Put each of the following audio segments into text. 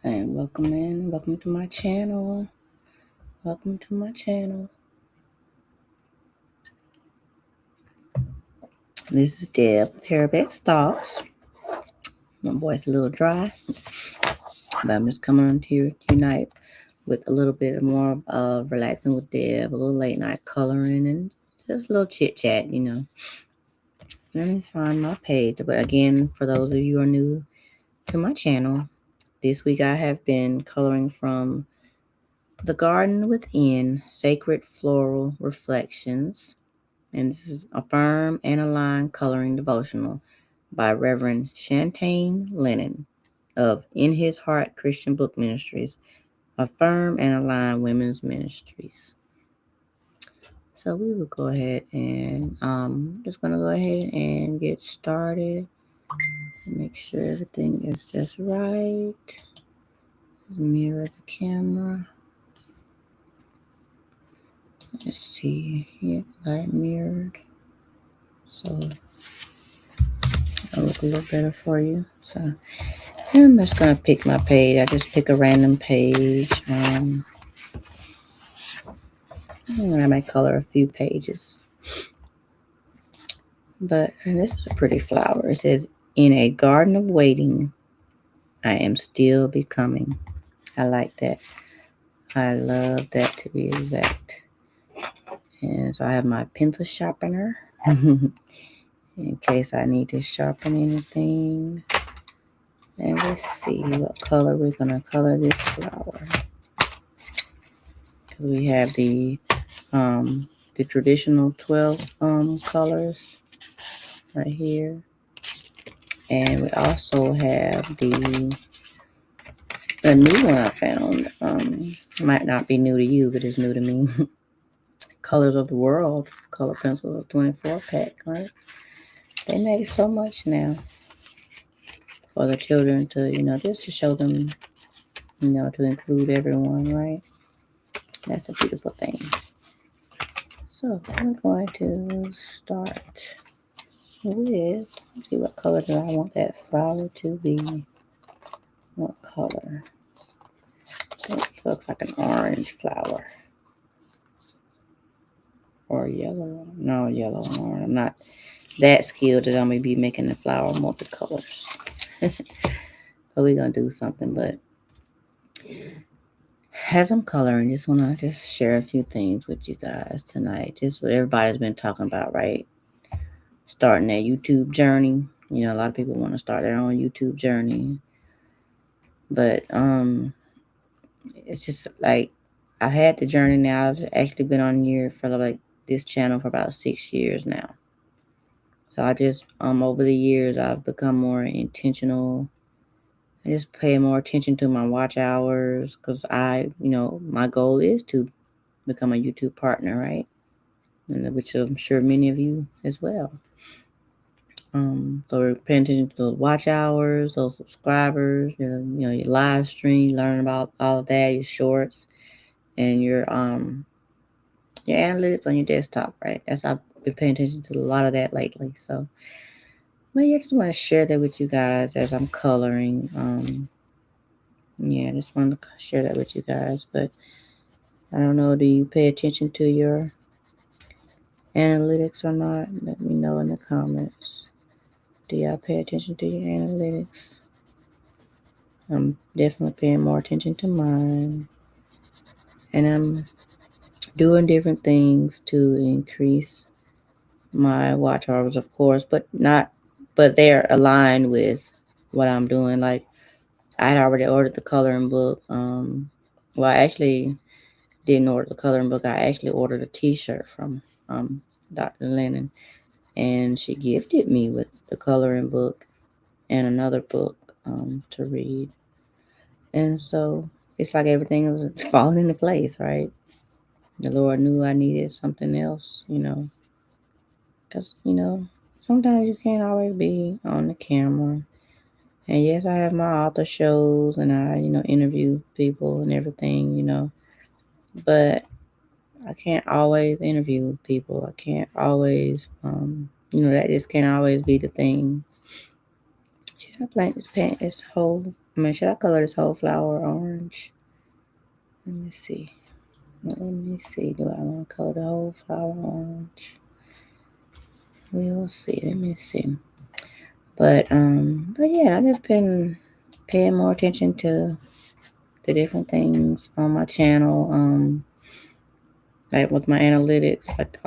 And welcome to my channel. Welcome to my channel. This is Deb with Harobeds Thoughts. My voice a little dry, but I'm just coming on here tonight with a little bit more of relaxing with Deb, a little late night coloring, and just a little chit chat, Let me find my page. But again, for those of you who are new to my channel, this week I have been coloring from The Garden Within, Sacred Floral Reflections. And this is Affirm and Align Coloring Devotional by Reverend Shantae Lennon of In His Heart Christian Book Ministries, Affirm and Align Women's Ministries. So we will go ahead and just going to go ahead and get started. Make sure everything is just right. Just mirror the camera. Let's see. Yeah, got it mirrored. So it'll look a little better for you. So I'm just going to pick my page. I just pick a random page. I might color a few pages. And this is a pretty flower. It says, in a garden of waiting, I am still becoming. I like that. I love that, to be exact. And so I have my pencil sharpener in case I need to sharpen anything. And let's see what color we're going to color this flower. We have the traditional 12 colors right here, and we also have the new one I found. Might not be new to you, but it's new to me. Colors of the World color pencils, 24 pack, right? They make so much now for the children to, just to show them, to include everyone, right? That's a beautiful thing. So I'm going to start with, let's see, what color do I want that flower to be? What color? It looks like an orange flower. Or yellow. No, yellow and orange. I'm not that skilled that I'm going to be making the flower multicolors. But we're going to do something. But as I'm coloring, just want to share a few things with you guys tonight. Just what everybody's been talking about, right? Starting that YouTube journey. A lot of people want to start their own YouTube journey. But it's just like I've had the journey now. I've actually been on here for like this channel for about 6 years now. So I just over the years I've become more intentional. I just pay more attention to my watch hours because my goal is to become a YouTube partner, right? And which I'm sure many of you as well. So we're paying attention to those watch hours, those subscribers, your live stream, learn about all of that, your shorts, and your analytics on your desktop, right? I've been paying attention to a lot of that lately. So maybe I just want to share that with you guys as I'm coloring. I just wanted to share that with you guys. But I don't know, do you pay attention to your analytics or not? Let me know in the comments. Do y'all pay attention to your analytics? I'm definitely paying more attention to mine. And I'm doing different things to increase my watch hours, of course, but they're aligned with what I'm doing. Like I had already ordered the coloring book. I actually didn't order the coloring book. I actually ordered a t-shirt from Dr. Lennon, and she gifted me with the coloring book and another book to read. And so it's like everything was falling into place, right? The Lord knew I needed something else, because, sometimes you can't always be on the camera. And yes, I have my author shows and I, interview people and everything, but I can't always interview people. I can't always, that just can't always be the thing. I plan this whole should I color this whole flower orange? Let me see. Do I want to color the whole flower orange? We'll see. Let me see. But yeah, I've just been paying more attention to the different things on my channel. Like with my analytics, like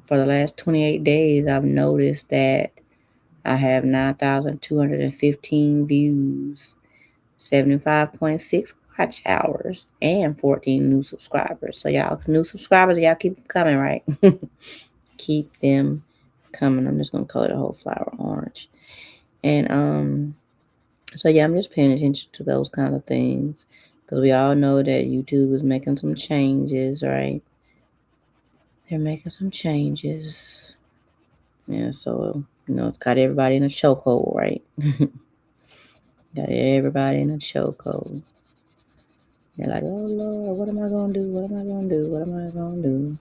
for the last 28 days, I've noticed that I have 9,215 views, 75.6 watch hours, and 14 new subscribers. So y'all, new subscribers, y'all keep them coming, right? Keep them coming. I'm just gonna color the whole flower orange. And so yeah, I'm just paying attention to those kind of things because we all know that YouTube is making some changes, right? They're making some changes. Yeah, so it's got everybody in a chokehold, right? Got everybody in a chokehold. They're like, oh Lord, what am I gonna do? What am I gonna do? What am I gonna do?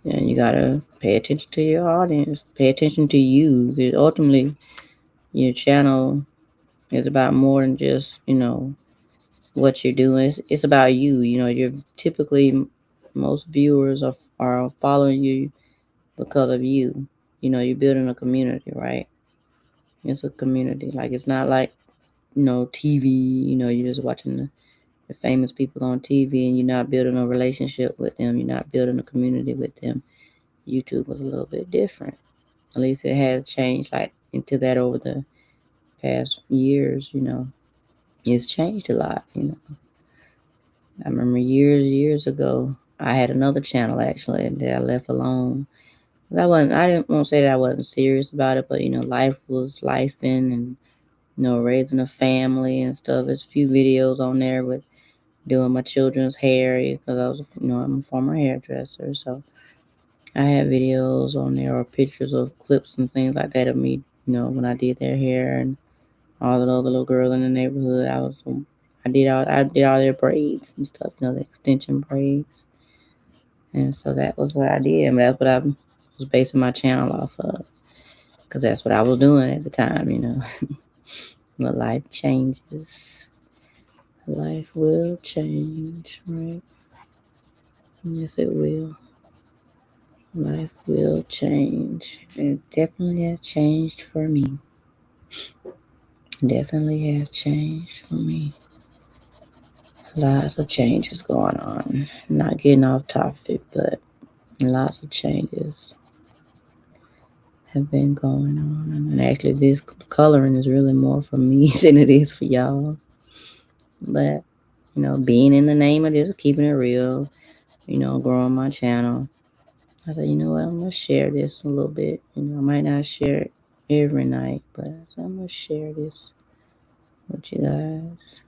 And you gotta pay attention to your audience. Pay attention to you. Because ultimately, your channel is about more than just what you're doing. It's about you. You're typically most viewers are following you because of you. You're building a community, right? It's a community. Like it's not like TV. You're just watching the famous people on TV, and you're not building a relationship with them. You're not building a community with them. YouTube was a little bit different. At least it has changed like into that over the past years. It's changed a lot. I remember years ago, I had another channel actually that I left alone. I didn't want to say that I wasn't serious about it, but life was lifing and raising a family and stuff. There's a few videos on there with doing my children's hair because I was, I'm a former hairdresser, so I had videos on there or pictures of clips and things like that of me, when I did their hair and all the other little girls in the neighborhood. I did all their braids and stuff, the extension braids, and so that was what I did. And that's what I was basing my channel off of because that's what I was doing at the time. But life changes. Life will change, right? Yes, it will. Life will change. It definitely has changed for me. Definitely has changed for me. Lots of changes going on. Not getting off topic, but lots of changes have been going on. And actually, this coloring is really more for me than it is for y'all. But, being in the name of this, keeping it real, growing my channel. I thought, you know what, I'm going to share this a little bit. I might not share it every night, but I'm going to share this with you guys.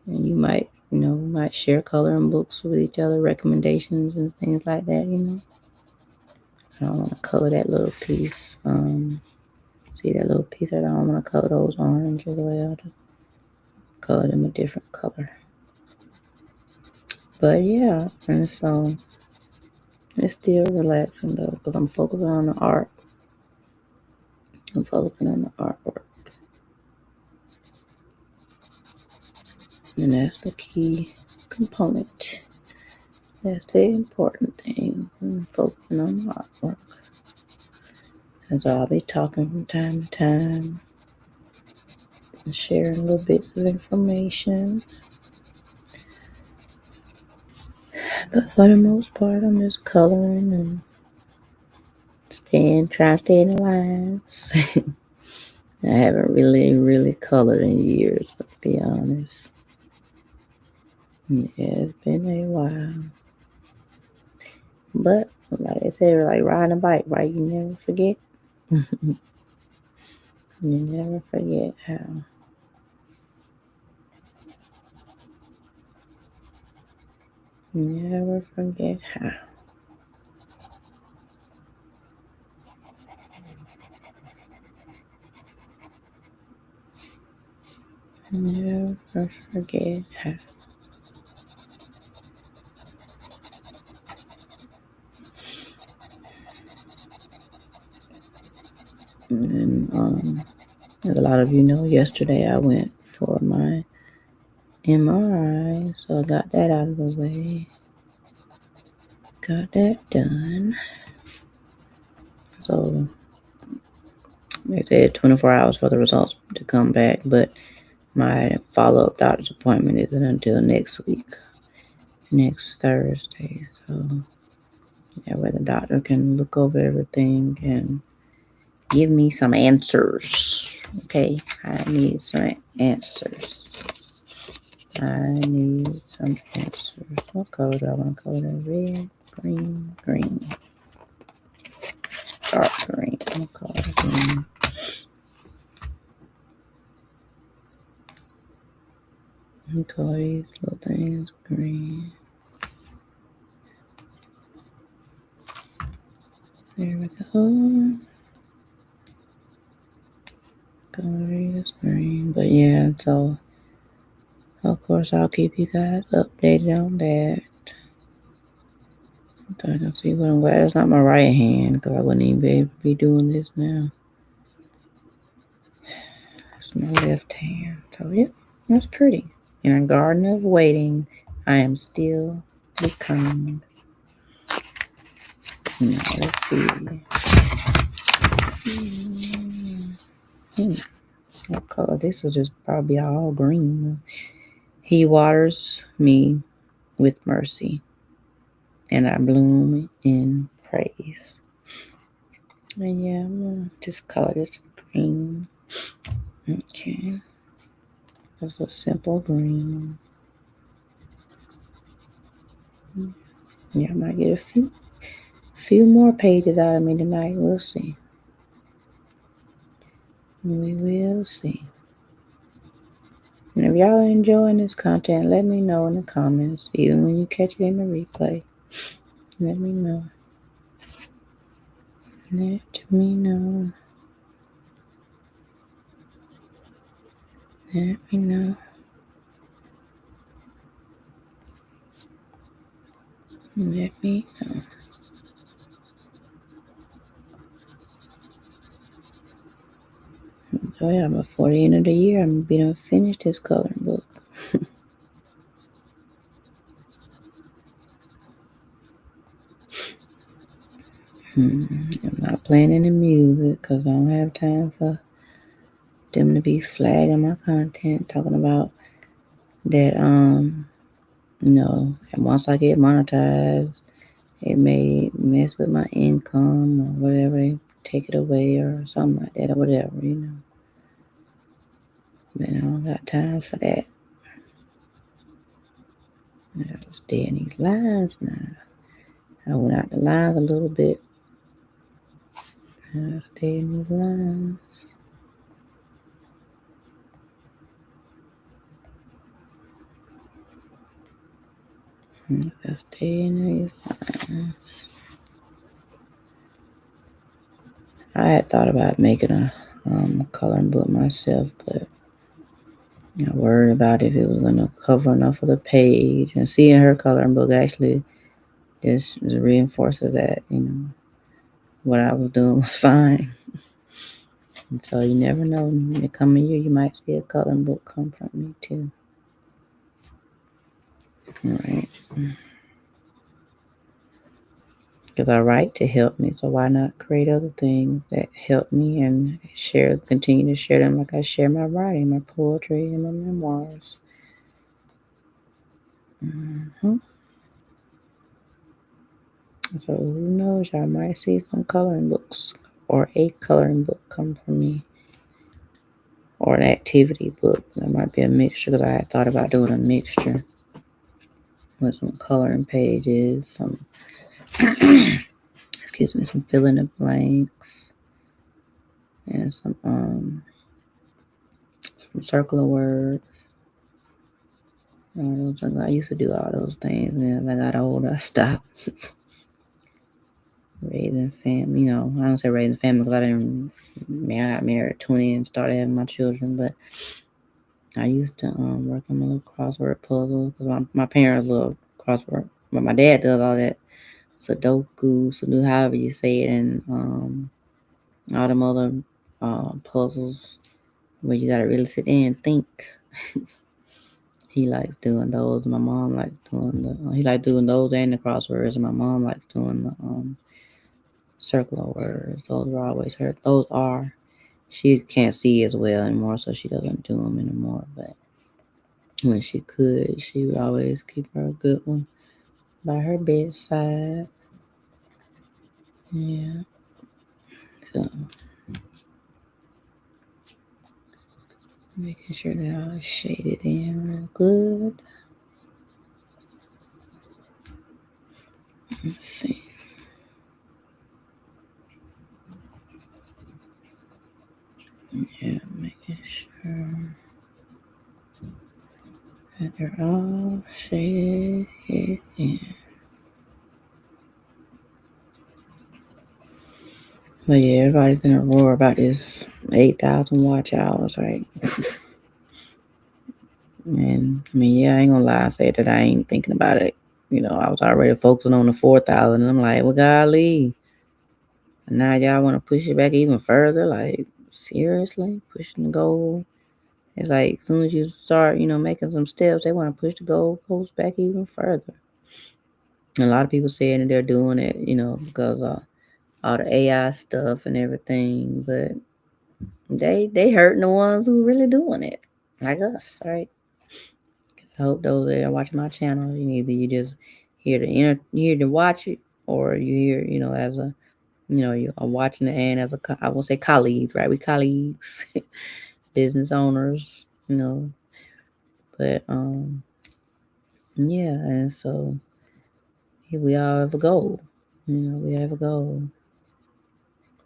And you might, might share coloring books with each other, recommendations and things like that. I don't want to color that little piece. See that little piece? I don't want to color those orange as well. To color them a different color. But yeah, and so it's still relaxing though, because I'm focusing on the art. I'm focusing on the artwork. And that's the key component. That's the important thing. I'm focusing on the artwork. And so I'll be talking from time to time and sharing little bits of information. But for the most part, I'm just coloring and trying to stay in the lines. I haven't really colored in years, to be honest. Yeah, it's been a while. But like I said, like riding a bike, right? You never forget. You never forget how. Never forget how. Never forget how. And As a lot of you know, yesterday I went for my MRI, so I got that out of the way. Got that done. So they said 24 hours for the results to come back, but my follow-up doctor's appointment isn't until next week, next Thursday. So that way the doctor can look over everything and give me some answers. Okay, I need some answers. What color do I want to color that? Red, green. Dark green. What color green? What color these little things? Green. There we go. Color is green. But yeah, so of course I'll keep you guys updated on that. I can see, but I'm glad it's not my right hand because I wouldn't even be able to be doing this now. It's my left hand. So yeah, that's pretty. In a garden of waiting, I am still becoming. Now let's see. What color? This will just probably all green. He waters me with mercy, and I bloom in praise. And yeah, I'm gonna just color this green. Okay. That's a simple green. Yeah, I might get a few more pages out of me tonight. We'll see. We will see. And if y'all are enjoying this content, let me know in the comments. Even when you catch it in the replay, let me know. Let me know. Let me know. Let me know. So yeah, before the end of the year, I'm gonna be done finish this coloring book. I'm not playing any music because I don't have time for them to be flagging my content, talking about that. And once I get monetized, it may mess with my income or whatever, take it away or something like that or whatever, But I don't got time for that. I have to stay in these lines now. I went out the lines a little bit. I have to stay in these lines. I have to stay in these lines. I had thought about making a coloring book myself, but I worried about if it was going to cover enough of the page. And seeing her coloring book actually just reinforces that, what I was doing was fine. And so you never know. In the coming year, you might see a coloring book come from me too. All right. Because I write to help me, so why not create other things that help me and continue to share them like I share my writing, my poetry, and my memoirs. So who knows? Y'all might see some coloring books or a coloring book come from me, or an activity book. That might be a mixture because I had thought about doing a mixture with some coloring pages, some some fill in the blanks, and some circular words. I used to do all those things, and as I got older, I stopped. Raising family, I don't say raising family because I got married at 20 and started having my children, but I used to work on my little crossword puzzles because my parents love crossword, but my dad does all that Sudoku, however you say it, and all them other puzzles where you gotta really sit there and think. He likes doing those. My mom likes doing he likes doing those and the crosswords, and my mom likes doing the circle of words. Those are always her. Those are. She can't see as well anymore, so she doesn't do them anymore. But when she could, she would always keep her a good one by her bedside. Yeah. So making sure that all is shaded in real good. Let's see. Yeah, making sure that they're all shaded in. But yeah, everybody's gonna roar about this 8,000 watch hours, right? And I mean, yeah, I ain't gonna lie, I said that I ain't thinking about it. I was already focusing on the 4,000, and I'm like, well, golly. And now y'all want to push it back even further? Like, seriously? Pushing the goal? It's like, as soon as you start, making some steps, they want to push the goal post back even further. And a lot of people saying that they're doing it, because of all the AI stuff and everything. But they hurting the ones who really doing it, like us, right? I hope those that are watching my channel, you just here to watch it, or you hear, as a, you are watching it, and as I won't say colleagues, right? We colleagues, business owners, but yeah, and so we all have a goal. We have a goal.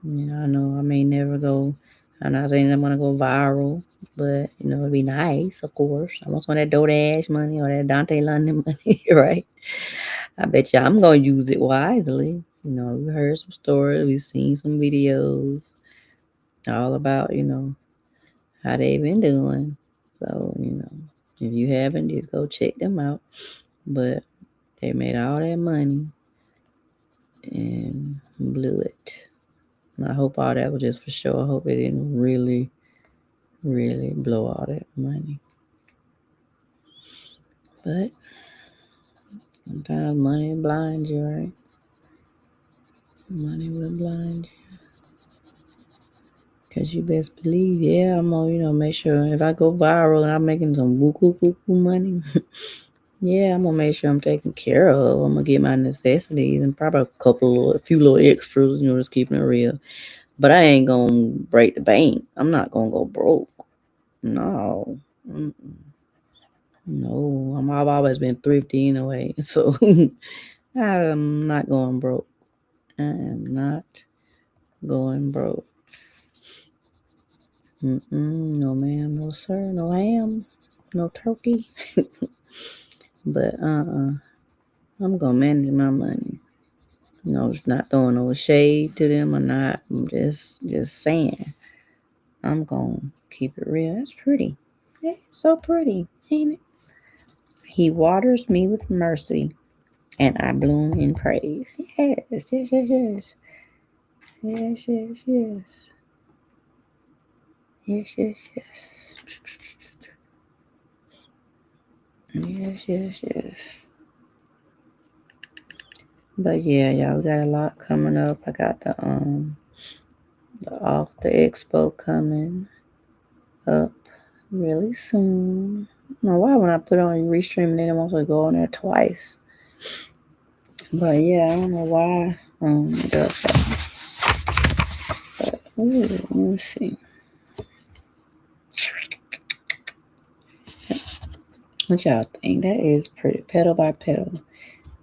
I know I may never go. I'm not saying I'm gonna go viral, but it'd be nice, of course. I want some of that DoorDash money or that Dante London money, right? I bet you I'm gonna use it wisely. We heard some stories, we've seen some videos all about, how they've been doing. So, if you haven't, just go check them out. But they made all that money and blew it. And I hope all that was just for sure. I hope it didn't really, really blow all that money. But sometimes money blinds you, right? Money will blind you. Because you best believe, yeah, I'm gonna, make sure if I go viral and I'm making some buku money, yeah, I'm gonna make sure I'm taken care of. I'm gonna get my necessities and probably a few little extras, just keeping it real. But I ain't gonna break the bank. I'm not gonna go broke. No. Mm-mm. No, I've always been thrifty anyway, so I'm not going broke. I am not going broke. No ma'am, no sir, no ham, no turkey. But I'm gonna manage my money. Not throwing no shade to them or not. I'm just saying. I'm gonna keep it real. That's pretty. Yeah, it's so pretty, ain't it? He waters me with mercy, and I bloom in praise. Yes, yes, yes, yes. Yes, yes, yes. Yes, yes, yes. Yes, yes, yes. But yeah, y'all, we got a lot coming up. I got the Off the Expo coming up really soon. I don't know why when I put on Restream, then it wants to go on there twice. But yeah, I don't know why it does that. But let me see. What y'all think? That is pretty. Petal by petal,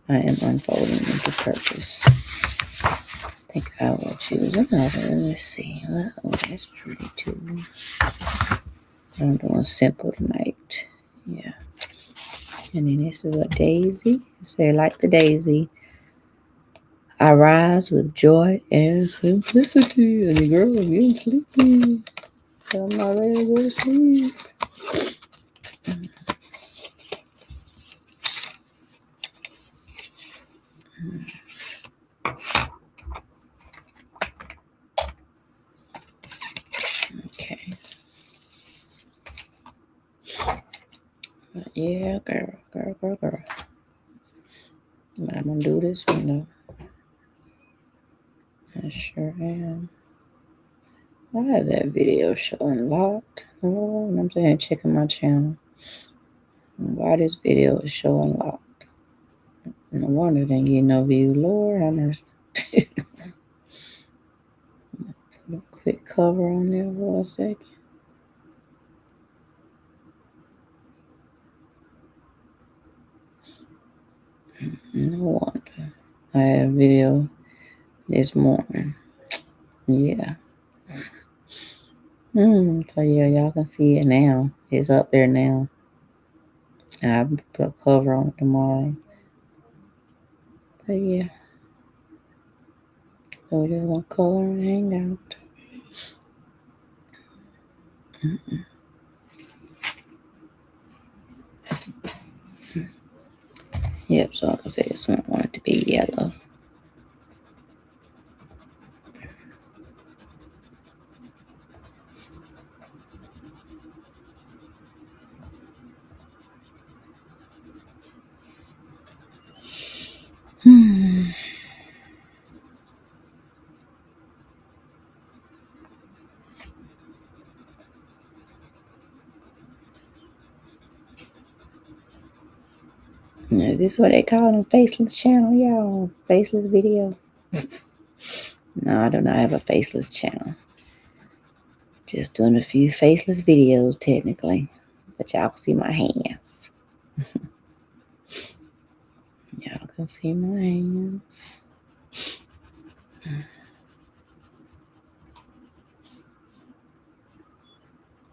I am unfolding into purpose. I think I will choose another. Let's see. Oh, that's pretty too. I'm doing simple tonight. Yeah. And then this is a daisy. Say like the daisy. I rise with joy and simplicity. And the girl is getting sleepy. I'm not ready to go to sleep. Okay. But yeah, girl. But I'm gonna do this one though. I sure am. I had that video show unlocked. Oh, and I'm sitting here checking my channel. Why this video is show unlocked? No wonder they ain't getting no view. Lord, I'm gonna put a quick cover on there for a second. No wonder. I had a video this morning. Yeah. So yeah, y'all can see it now. It's up there now. I'll put a cover on it tomorrow. But yeah. So we're just gonna color and hang out. Yep, so like I said, this one wanted to be yellow. Now, is this what they call them faceless channel, y'all? Faceless video? No, I do not have a faceless channel. Just doing a few faceless videos, technically. But y'all can see my hands. Y'all can see my hands.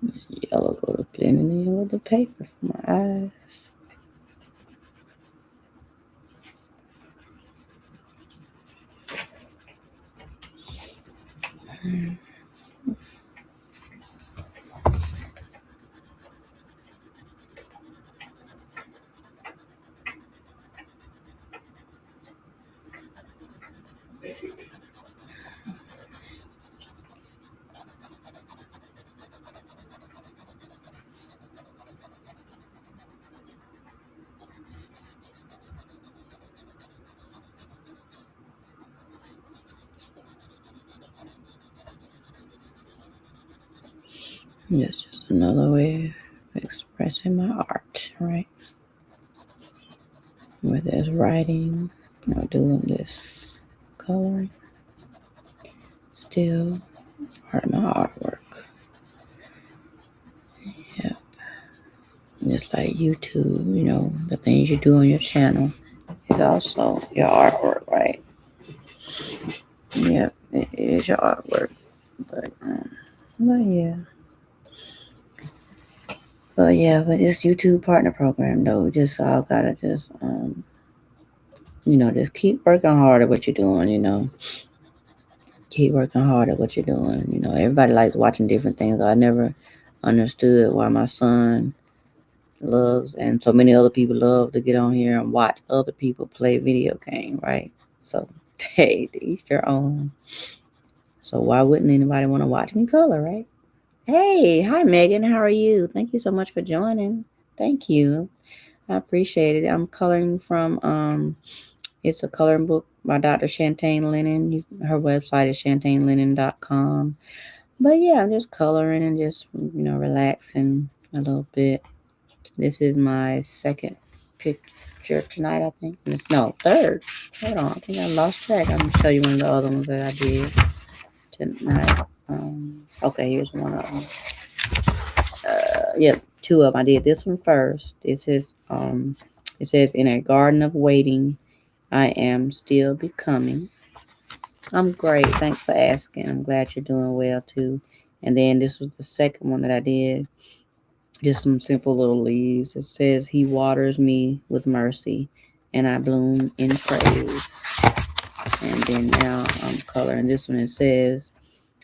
This yellow go to blending in with the paper for my eyes. That's just another way of expressing my art, right? Whether it's writing or doing this coloring, still part of my artwork. Yep. Just like YouTube, you know, the things you do on your channel is also your artwork, right? Yep, it is your artwork. But yeah. But yeah, but this YouTube partner program though, just all gotta just just keep working hard at what you're doing, Keep working hard at what you're doing. Everybody likes watching different things. I never understood why my son loves and so many other people love to get on here and watch other people play video game, right? So hey, to each their own. So why wouldn't anybody want to watch me color, right? Hey, hi Megan, how are you? Thank you so much for joining. Thank you. I appreciate it. I'm coloring from it's a coloring book by Dr. Shantaine Lennon. Her website is shantainlennon.com. But yeah, I'm just coloring and just relaxing a little bit. This is my second picture tonight, I think. No, third. Hold on, I think I lost track. I'm gonna show you one of the other ones that I did tonight. Okay, here's one of them. Yep, two of them. I did this one first. This is it says, "In a garden of waiting, I am still becoming." I'm great. Thanks for asking. I'm glad you're doing well too. And then this was the second one that I did. Just some simple little leaves. It says, "He waters me with mercy, and I bloom in praise." And then now I'm coloring this one. It says,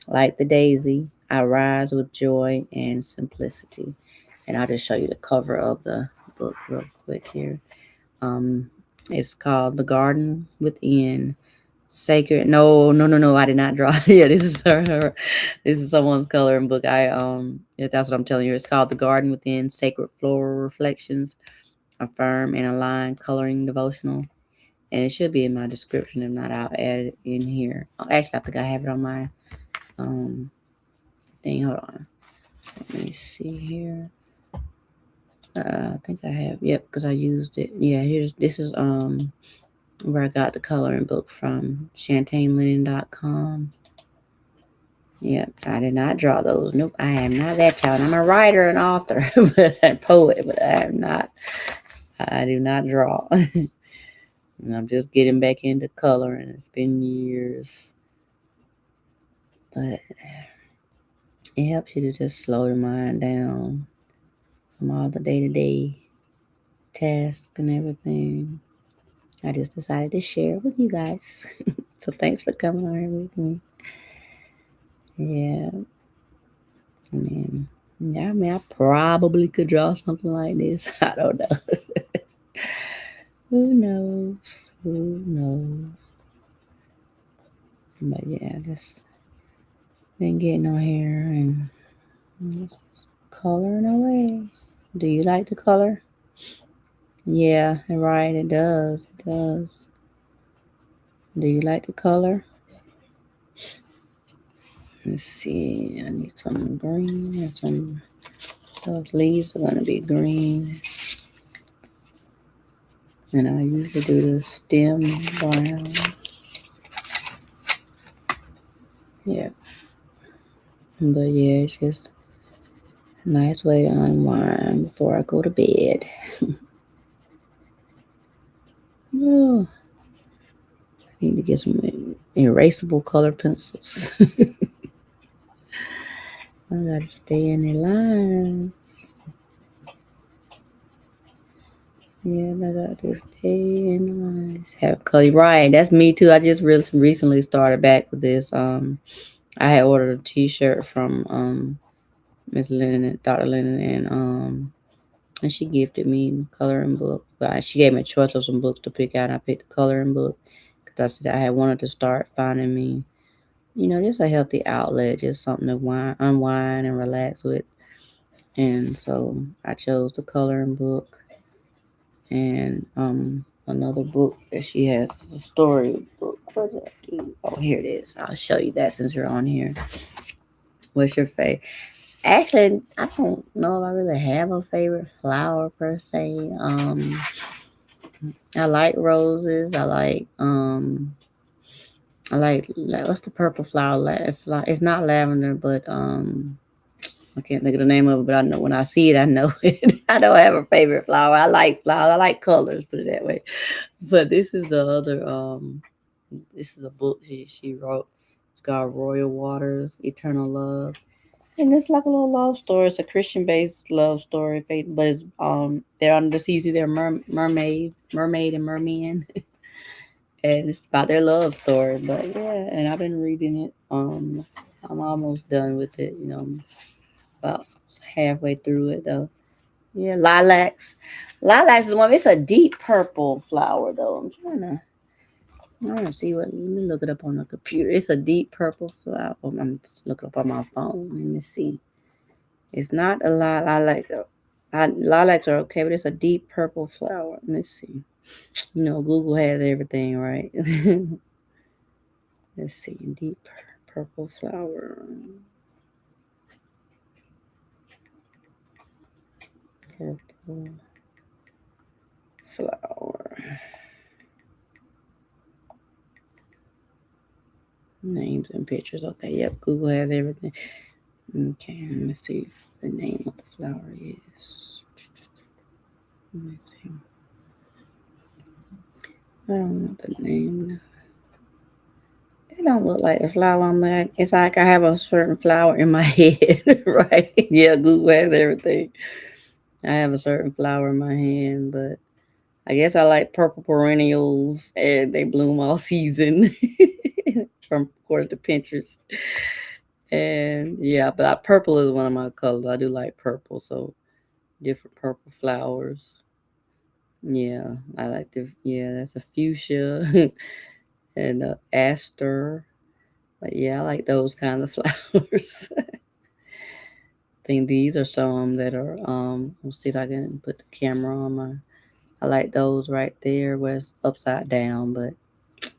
"Like the daisy, I rise with joy and simplicity." And I'll just show you the cover of the book real quick here. It's called The Garden Within, Sacred. No, no, no, no. I did not draw. Yeah, this is her. This is someone's coloring book. Yeah, that's what I'm telling you. It's called The Garden Within: Sacred Floral Reflections, Affirm and Align Coloring Devotional. And it should be in my description. If not, I'll add it in here. Oh, actually, I think I have it on my thing. Hold on. Let me see here. I think I have. Yep, because I used it. Yeah, this is where I got the coloring book from, ChantaneLinen.com. Yep, I did not draw those. Nope, I am not that talented. I'm a writer and author, but a poet, but I am not. I do not draw. And I'm just getting back into coloring. It's been years, but it helps you to just slow your mind down from all the day-to-day tasks and everything. I just decided to share with you guys. So thanks for coming on here with me. Yeah. I mean, I probably could draw something like this. I don't know. Who knows? Who knows? But yeah, just been getting on here and just coloring away. Do you like to color? Yeah, right. It does. It does. Do you like to color? Let's see. I need some green and some. Those leaves are gonna be green, and I usually do the stem brown. Yeah, but yeah, it's just a nice way to unwind before I go to bed. Oh, I need to get some erasable color pencils. I gotta stay in the lines. Yeah, I gotta stay in the lines. Have color, right? That's me too. I just really recently started back with this. I had ordered a T-shirt from Miss Lennon, Dr. Lennon, and she gifted me a coloring book. But she gave me a choice of some books to pick out. And I picked the coloring book because I said I had wanted to start finding me, just a healthy outlet, just something to unwind and relax with. And so I chose the coloring book and another book that she has is a story book. What did I do? Oh, here it is. I'll show you that since you're on here. What's your favorite? Actually, I don't know if I really have a favorite flower per se. I like roses. I like what's the purple flower? It's not lavender, but I can't think of the name of it. But I know when I see it, I know it. I don't have a favorite flower. I like flowers. I like colors. Put it that way. But this is the other. This is a book she wrote. It's called Royal Waters, Eternal Love. And it's like a little love story. It's a Christian-based love story, faith, but it's they're under the sea. They're mermaid and merman, and it's about their love story. But yeah, and I've been reading it. I'm almost done with it. About halfway through it though. Yeah, lilacs. Lilacs is one. It's a deep purple flower though. I want to see what. Let me look it up on the computer. It's a deep purple flower. I'm looking up on my phone. Let me see. It's not a lot. Lilacs are okay, but it's a deep purple flower. Let me see. Google has everything, right? Let's see. Deep purple flower. Purple flower. Names and pictures. Okay, yep. Google has everything. Okay, let me see the name of the flower is. Let me see. I don't know the name. It don't look like the flower. I'm like, it's like I have a certain flower in my head, right? Yeah, Google has everything. I have a certain flower in my hand, but I guess I like purple perennials and they bloom all season. From of course the Pinterest. And yeah, but purple is one of my colors. I do like purple, so different purple flowers. Yeah, I like that's a fuchsia. and aster. But yeah, I like those kind of flowers. I think these are some that are let's see if I can put the camera on my. I like those right there where it's upside down, but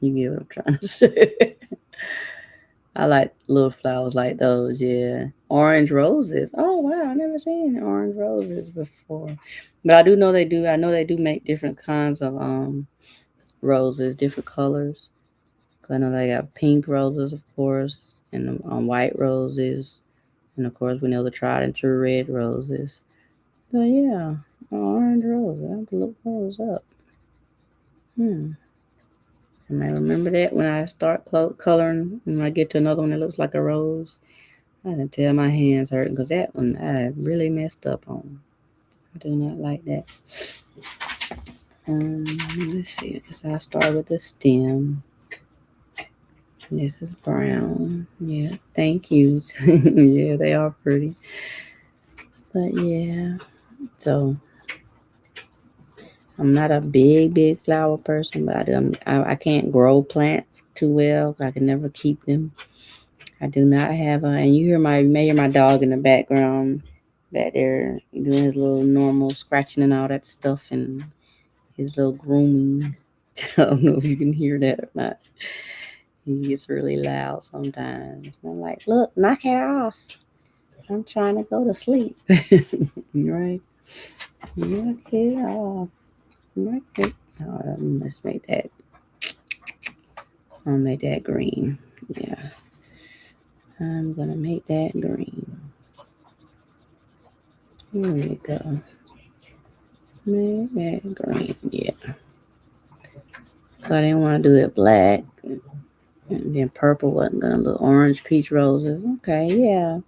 you get what I'm trying to say. I like little flowers like those, yeah. Orange roses. Oh wow, I never seen orange roses before. But I do know they do. I know they do make different kinds of roses, different colors. 'Cause I know they got pink roses, of course, and white roses, and of course we know the tried and true red roses. But yeah, orange roses. I have to look those up. Hmm. I might remember that when I start coloring. When I get to another one that looks like a rose, I can tell my hands hurt because that one I really messed up on. I do not like that. Let's see. I'll start with the stem. This is brown. Yeah, thank you. Yeah, they are pretty. But yeah, so I'm not a big flower person, but I can't grow plants too well. I can never keep them. I do not have a, and you may hear my dog in the background back there doing his little normal scratching and all that stuff and his little grooming. I don't know if you can hear that or not. He gets really loud sometimes. I'm like, look, knock it off. I'm trying to go to sleep. Right? Knock it off. Knock it. Oh, let's make that. I'll make that green. Yeah. I'm gonna make that green. Here we go. Make that green. Yeah. So I didn't want to do it black. And then purple wasn't gonna look orange peach roses. Okay, yeah.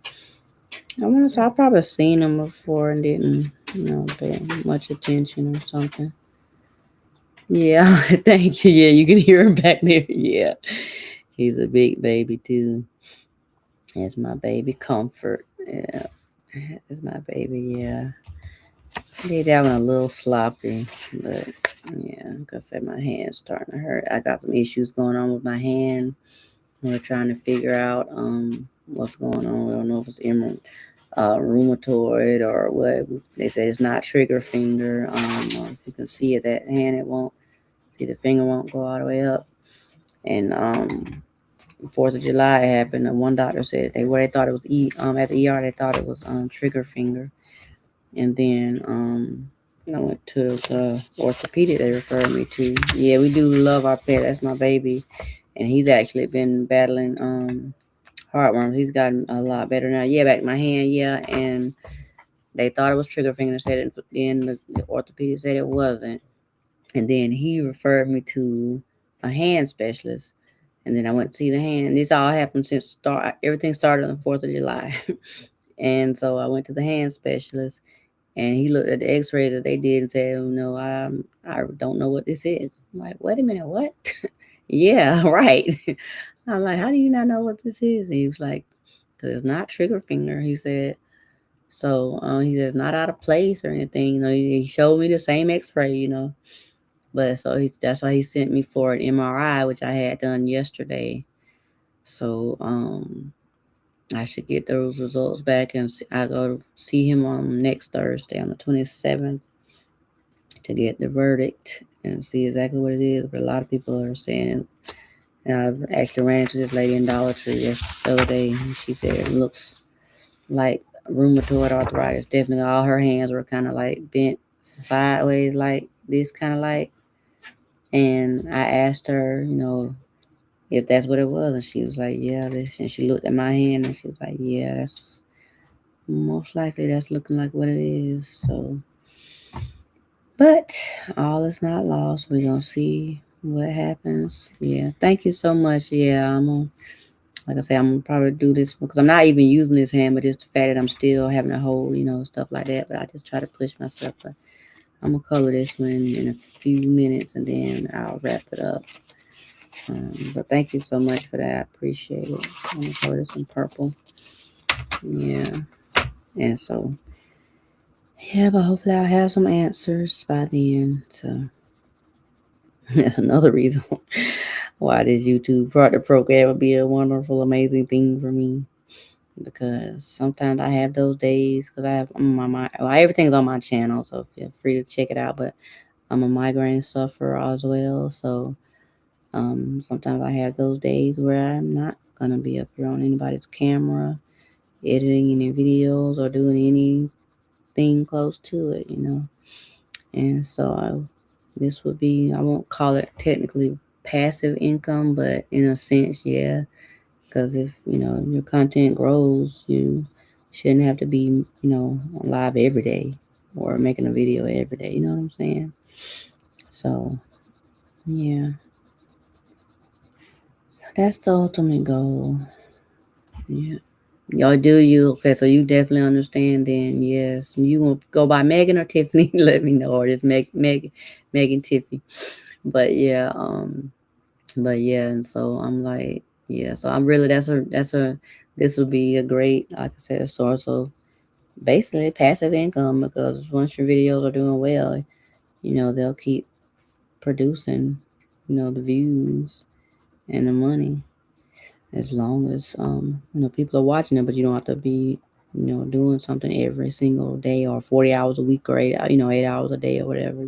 I probably seen them before and didn't, pay much attention or something. Yeah, thank you. Yeah, you can hear him back there. Yeah, he's a big baby too. That's my baby comfort. Yeah, that's my baby. Yeah, I did that one a little sloppy, but yeah, like I said, my hand's starting to hurt. I got some issues going on with my hand. We're trying to figure out what's going on. We don't know if it's rheumatoid or what. They say it's not trigger finger. If you can see it, that hand, it won't see the finger won't go all the way up. And 4th of July happened. And one doctor said they thought it was at the ER they thought it was trigger finger. And then I went to the orthopedic they referred me to. Yeah, we do love our pet. That's my baby, and he's actually been battling heartworms. He's gotten a lot better now. Yeah, back in my hand. Yeah, and they thought it was trigger finger. Said it, then the orthopedic said it wasn't, and then he referred me to a hand specialist. And then I went to see the hand. This all happened since start. Everything started on the 4th of July, and so I went to the hand specialist, and he looked at the X-rays that they did and said, "No, I don't know what this is." I'm like, "Wait a minute, what?" Yeah, right. I'm like, "How do you not know what this is?" And he was like, "Cause it's not trigger finger." He said. So he says not out of place or anything. He showed me the same X-ray. But so that's why he sent me for an MRI, which I had done yesterday. So I should get those results back, and I go see him on next Thursday on the 27th to get the verdict and see exactly what it is. But a lot of people are saying, and I've actually ran into this lady in Dollar Tree the other day, and she said it looks like rheumatoid arthritis. Definitely, all her hands were kind of like bent sideways, like this, kind of like. And I asked her, if that's what it was, and she was like, "Yeah." This, and she looked at my hand, and she was like, "Yeah, that's most likely that's looking like what it is." So, but all is not lost. We're gonna see what happens. Yeah, thank you so much. Yeah, like I say, I'm gonna probably do this because I'm not even using this hand, but just the fact that I'm still having to hold, stuff like that. But I just try to push myself. But I'm gonna color this one in a few minutes, and then I'll wrap it up. But thank you so much for that. I appreciate it. I'm gonna color this one purple. Yeah, and so yeah, but hopefully I'll have some answers by then. So that's another reason why this YouTube partner program would be a wonderful, amazing thing for me. Because sometimes I have those days because I have on my mind. Well, everything's on my channel, so feel free to check it out. But I'm a migraine sufferer as well, so sometimes I have those days where I'm not gonna be up here on anybody's camera, editing any videos or doing anything close to it. And so this would be, I won't call it technically passive income, but in a sense, yeah. Because if, your content grows, you shouldn't have to be, live every day or making a video every day. You know what I'm saying? So, yeah, that's the ultimate goal. Yeah. Y'all do you. Okay, so you definitely understand then. Yes. You want to go by Megan or Tiffany? Let me know. Or just Megan Tiffany. But yeah, and so I'm like, yeah, so I'm really this will be a great, like I said, source of basically passive income because once your videos are doing well, they'll keep producing, the views and the money as long as people are watching it, but you don't have to be doing something every single day or 40 hours a week or 8 hours a day or whatever.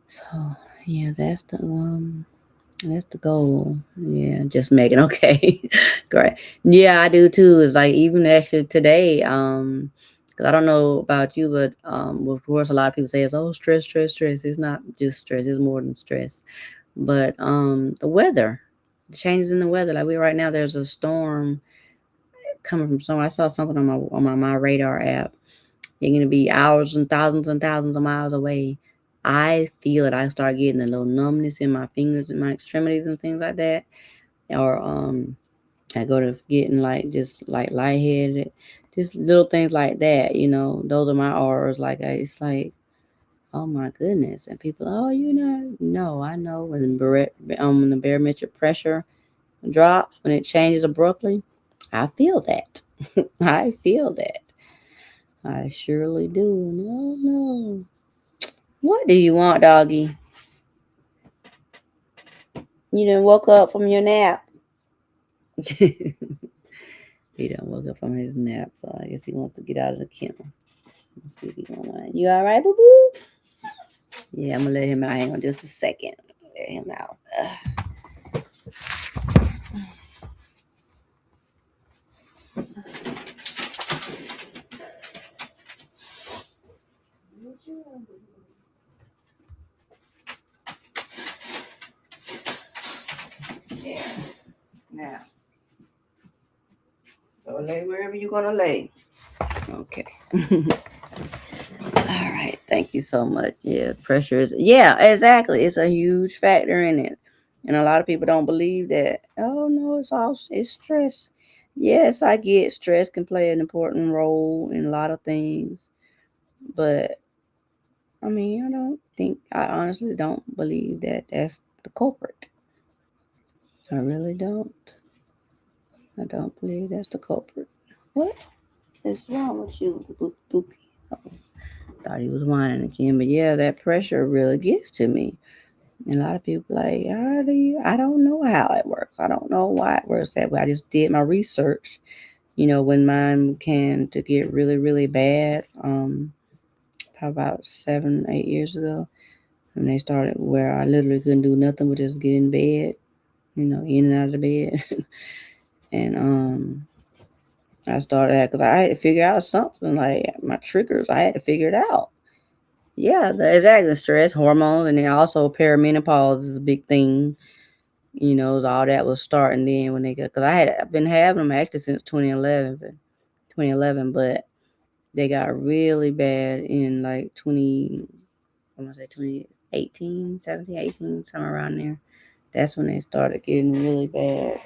So yeah, that's the goal. Yeah, just making okay. Great. Yeah, I do too. It's like even actually today, because I don't know about you, but of course a lot of people say it's stress, stress, stress. It's not just stress, it's more than stress. But the weather, changes in the weather. Like we right now there's a storm coming from somewhere. I saw something on my radar app. You're gonna be hours and thousands of miles away. I feel it. I start getting a little numbness in my fingers and my extremities and things like that. Or I go to getting like just like lightheaded, just little things like that. Those are my auras. Like it's like, oh my goodness. And people, oh, no, I know when the barometric pressure drops, when it changes abruptly, I feel that. I feel that. I surely do. No, no. What do you want, doggy? You done woke up from your nap. He done woke up from his nap, so I guess he wants to get out of the kennel. Let's see if he gonna mind. You all right, boo boo? Yeah, I'm gonna let him out. Hang on just a second. Let him out. Yeah. Now, so lay wherever you're gonna lay. Okay. All right. Thank you so much. Yeah, pressure is. Yeah, exactly. It's a huge factor in it, and a lot of people don't believe that. Oh no, it's stress. Yes, I get stress can play an important role in a lot of things, but I mean, I honestly don't believe that that's the culprit. I really don't. I don't believe that's the culprit. What is wrong with you, Bookie? Oh, thought he was whining again, but yeah, that pressure really gets to me. And a lot of people like, how do you? I don't know how it works. I don't know why it works that way. I just did my research. When mine can to get really, really bad. Probably about 7, 8 years ago, when they started where I literally couldn't do nothing but just get in bed. In and out of the bed, and I started because I had to figure out something like my triggers. I had to figure it out. Yeah, exactly. Stress, hormones, and then also perimenopause is a big thing. All that was starting then when they got, because I've been having them actually since 2011, but they got really bad in like 20, I'm gonna say 2018, 17, 18, somewhere around there. That's when they started getting really bad.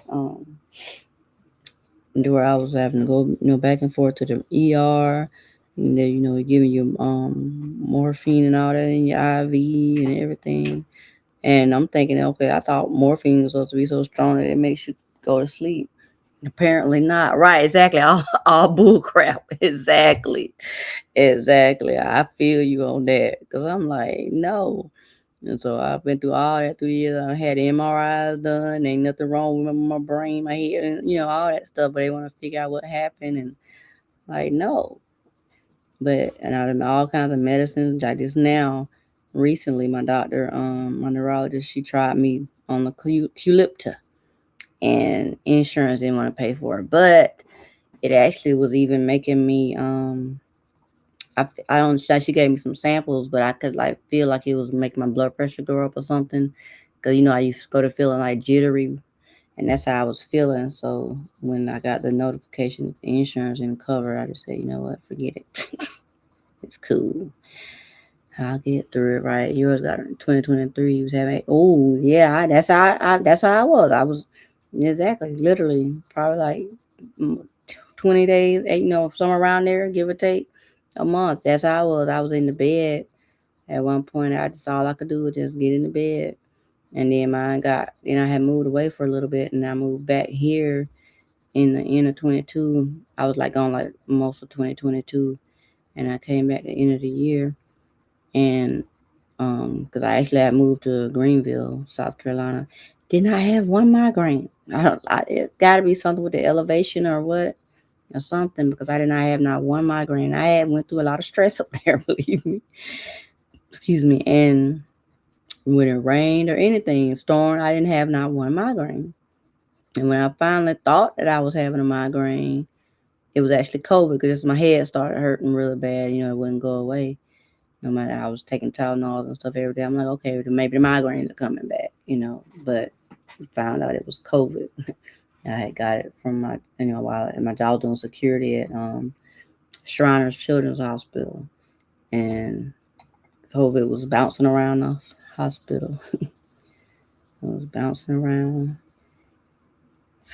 Where I was having to go, back and forth to the ER. And they, giving you morphine and all that in your IV and everything. And I'm thinking, okay, I thought morphine was supposed to be so strong that it makes you go to sleep. Apparently not. Right, exactly. All bull crap. Exactly. Exactly. I feel you on that. Because I'm like, no. And so I've been through all that through the years. I had MRIs done. Ain't nothing wrong with my brain, my head, and all that stuff. But they want to figure out what happened, and like no. But and out of all kinds of medicines, like this now, recently my doctor, my neurologist, she tried me on the Qulipta, and insurance didn't want to pay for it, but it actually was even making me I don't like she gave me some samples, but I could like feel like it was making my blood pressure go up or something. Cause I used to go to feeling like jittery, and that's how I was feeling. So when I got the notification, the insurance didn't cover, I just said, you know what, forget it. It's cool. I'll get through it. Right, yours got 2023. You was having, oh yeah, that's how I was. I was exactly, literally, probably like 20 days, somewhere around there, give or take a month. That's how I was. I was in the bed at one point. All I could do was just get in the bed, and then I had moved away for a little bit, and I moved back here in the end of 22. I was like on like most of 2022, and I came back at the end of the year, and because I actually had moved to Greenville, South Carolina, did not have one migraine. It got to be something with the elevation or what or something, because I did not have not one migraine. I had went through a lot of stress up there, believe me. Excuse me. And when it rained or anything, storm, I didn't have not one migraine. And when I finally thought that I was having a migraine, it was actually COVID, because my head started hurting really bad. It wouldn't go away. No matter, I was taking Tylenol and stuff every day. I'm like, okay, maybe the migraines are coming back, but found out it was COVID. I had got it from while my job was doing security at Shriners Children's Hospital, and COVID was bouncing around the hospital. It was bouncing around.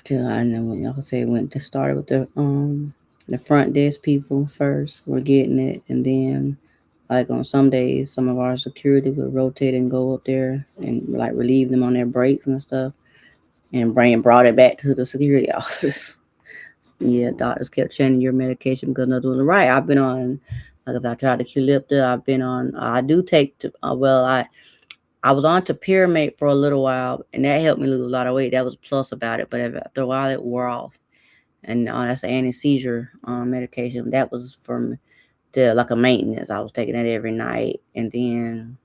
Till I know when y'all say started with the front desk people first were getting it, and then like on some days some of our security would rotate and go up there and like relieve them on their breaks and stuff, and brought it back to the security office. Yeah, doctors kept changing your medication because nothing was right. I've been on, like I tried the Qulipta. I've been on. I do take. I was on to Pyramate for a little while, and that helped me lose a lot of weight. That was a plus about it. But after a while, it wore off. And that's an anti-seizure medication. That was from like a maintenance. I was taking that every night, and then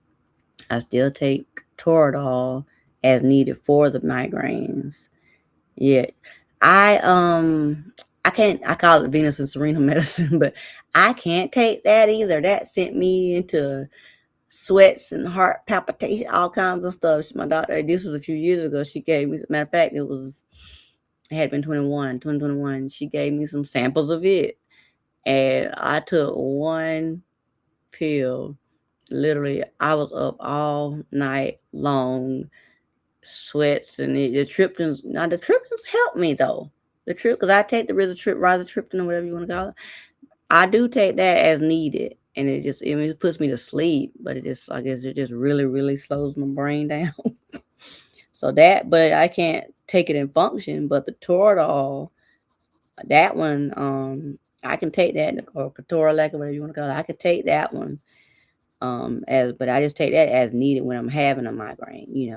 I still take Toradol as needed for the migraines. Yeah, I can't. I call it Venus and Serena medicine, but I can't take that either. That sent me into sweats and heart palpitation, all kinds of stuff. My doctor, this was a few years ago, she gave me, matter of fact, it had been 2021. She gave me some samples of it, and I took one pill. Literally, I was up all night long, sweats, and the triptans. Now the triptans helped me though. Because I take the rizatriptan or whatever you want to call it. I do take that as needed, and it puts me to sleep, but I guess it just really really slows my brain down. So but I can't take it and function. But the Toradol, that one, I can take that, or Ketorolac, or whatever you want to call it. I could take that one, but I just take that as needed when I'm having a migraine,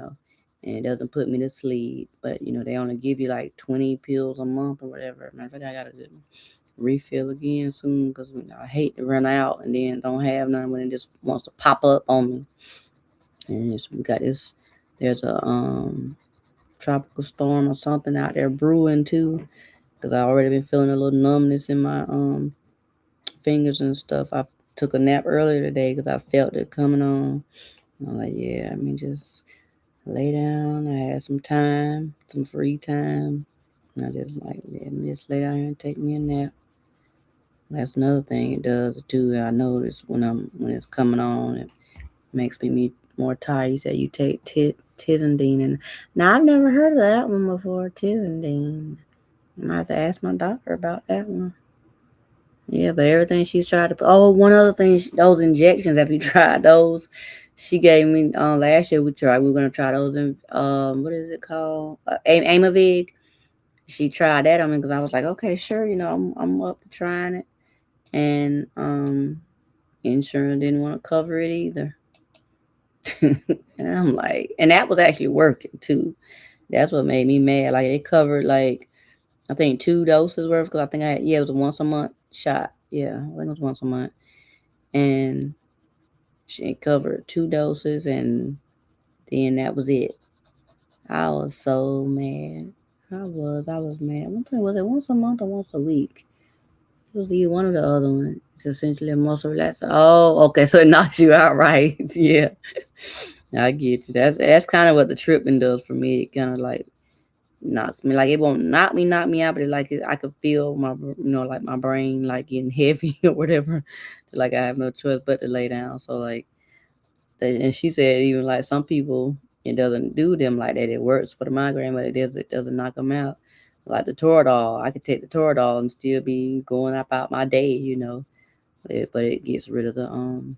and it doesn't put me to sleep. But they only give you like 20 pills a month or whatever. Matter of fact, I gotta refill again soon, because I hate to run out and then don't have none when it just wants to pop up on me. And we got this. There's a tropical storm or something out there brewing too, because I already been feeling a little numbness in my fingers and stuff. I took a nap earlier today because I felt it coming on. I'm like, yeah, just lay down. I had some time, some free time. And I just like, let me just lay down here and take me a nap. That's another thing it does too. I notice when it's coming on, it makes me more tired. You said you take Tizendine, and now I've never heard of that one before. Tizendine. I might have to ask my doctor about that one. Yeah, but everything she's tried to. Oh, one other thing, those injections. Have you tried those? She gave me last year. We tried. We were gonna try those. What is it called? Amavig. She tried that on me because I was like, okay, sure. I'm up to trying it, and insurance didn't want to cover it either. And I'm like, and that was actually working too. That's what made me mad. Like it covered like I think 2 doses worth because I think I had, yeah, it was a once a month shot. Yeah, I think it was once a month, and she covered 2 doses, and then that was it. I was so mad. I was mad. One point was it once a month or once a week? It was either one or the other one. It's essentially a muscle relaxer. Oh, okay, so it knocks you out, right? Yeah, I get you. That's kind of what the tripping does for me. It kind of like knocks me, like it won't knock me out, but I could feel my, like my brain like getting heavy or whatever. Like I have no choice but to lay down. So like, and she said even like some people it doesn't do them like that. It works for the migraine, but it doesn't knock them out. Like the Toradol, I could take the Toradol and still be going about my day. But it gets rid of the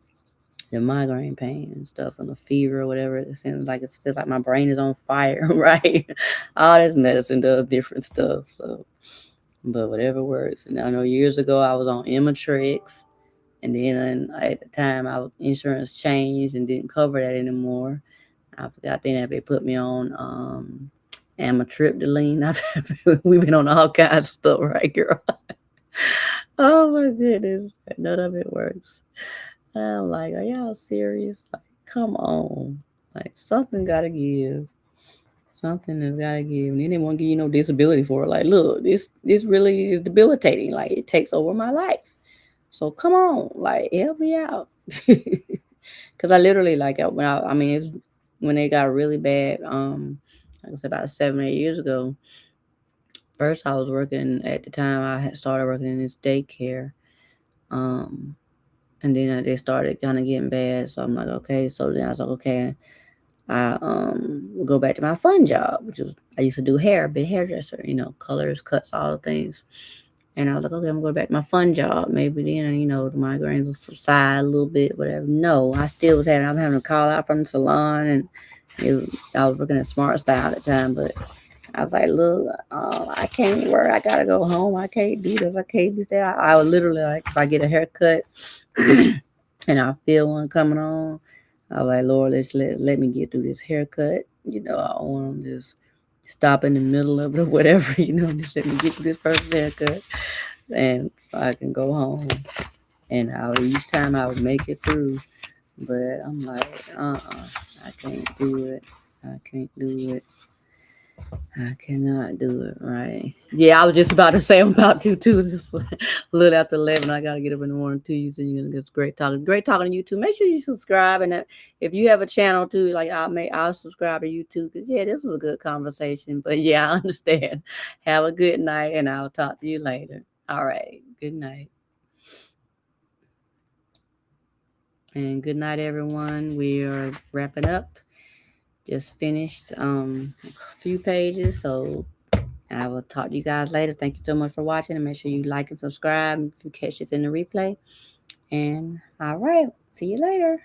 migraine pain and stuff and the fever or whatever. It seems like it feels like my brain is on fire, right? All this medicine does different stuff. So, but whatever works. And I know years ago I was on Imitrex, and then at the time our insurance changed and didn't cover that anymore. I forgot. Then they put me on amitriptyline. We've been on all kinds of stuff, right, girl? Oh my goodness, none of it works. I'm like, are y'all serious? Like, come on. Like, something gotta give. Something has gotta give. And then they won't give you no disability for it. Like, look, this really is debilitating. Like, it takes over my life. So come on, like, help me out. Cause I literally like I mean, it was when it got really bad. Like I said, about 7 or 8 years ago. First, I was working at the time. I had started working in this daycare. Um, and then they started kind of getting bad. So I'm like, okay. So then I was like, okay, I will go back to my fun job, which was I used to do hair, be a hairdresser, colors, cuts, all the things. And I was like, okay, I'm going back to my fun job. Maybe then, the migraines will subside a little bit, whatever. No, I was having a call out from the salon, and I was working at Smart Style at the time, but I was like, look, I can't work. I gotta go home. I can't do this. I can't do that. I would literally like if I get a haircut and I feel one coming on, I was like, Lord, let me get through this haircut. I don't want to just stop in the middle of it or whatever. Just let me get through this person's haircut, and so I can go home. And each time I would make it through, but I'm like, I can't do it. I can't do it. I cannot do it, right? Yeah, I was just about to say I'm about to too. It's a little after 11. I gotta get up in the morning too. You said you're gonna get great talking. Great talking to you too. Make sure you subscribe, and if you have a channel too, like I'll subscribe to you too. Cause yeah, this was a good conversation. But yeah, I understand. Have a good night, and I'll talk to you later. All right. Good night. And good night, everyone. We are wrapping up. Just finished a few pages, so I will talk to you guys later. Thank you so much for watching, and make sure you like and subscribe if you catch this in the replay. And all right, see you later.